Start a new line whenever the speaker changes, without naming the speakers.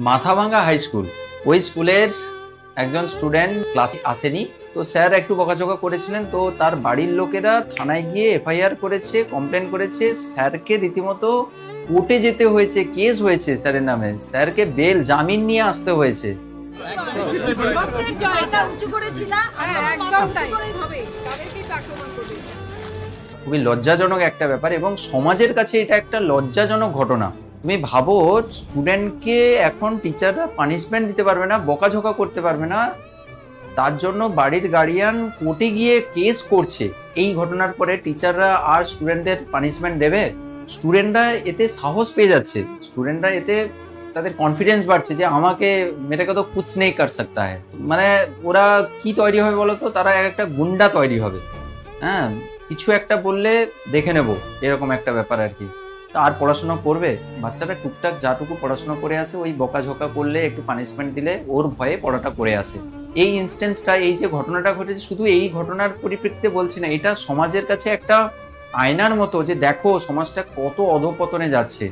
Mathabhanga high school, ওই স্কুলের একজন স্টুডেন্ট ক্লাসে আসেনি, তো স্যার একটু বকাঝকা করেছিলেন, তো তার বাড়ির লোকেরা থানায় গিয়ে এফআইআর করেছে, কমপ্লেন করেছে, স্যারকে রীতিমতো কোর্টে যেতে হয়েছে, কেস হয়েছে স্যারের নামে, স্যারকে বেল জামিন নিয়ে আসতে হয়েছে। খুবই লজ্জাজনক একটা ব্যাপার এবং সমাজের কাছে এটা একটা লজ্জাজনক ঘটনা। তুমি ভাবো, স্টুডেন্টকে এখন টিচাররা পানিশমেন্ট দিতে পারবে না, বকাঝকা করতে পারবে না, তার জন্য বাড়ির গার্ডিয়ান কোর্টে গিয়ে কেস করছে। এই ঘটনার পরে টিচাররা আর স্টুডেন্টদের পানিশমেন্ট দেবে? স্টুডেন্টরা এতে সাহস পেয়ে যাচ্ছে, স্টুডেন্টরা এতে তাদের কনফিডেন্স বাড়ছে যে আমাকে মেরে কে তো কুছ নেই কর সকতা হ্যায়। মানে ওরা কি তৈরি হবে বলতো, তারা একটা গুন্ডা তৈরি হবে। হ্যাঁ, কিছু একটা বললে দেখে নেব, এরকম একটা ব্যাপার আর কি। আর পড়াশোনা করবে বাচ্চারা, টুকটাক যাটুকু পড়াশোনা করে আসে, ওই বকাঝকা করলে একটু পানিশমেন্ট দিলে ওর ভয়ে পড়াটা করে আসে। এই ইনস্টেন্সটা, এই যে ঘটনাটা ঘটেছে, শুধু এই ঘটনার পরিপ্রেক্ষিতে বলছি না, এটা সমাজের কাছে একটা আয়নার মতো যে দেখো সমাজটা কত অধঃপতনে যাচ্ছে।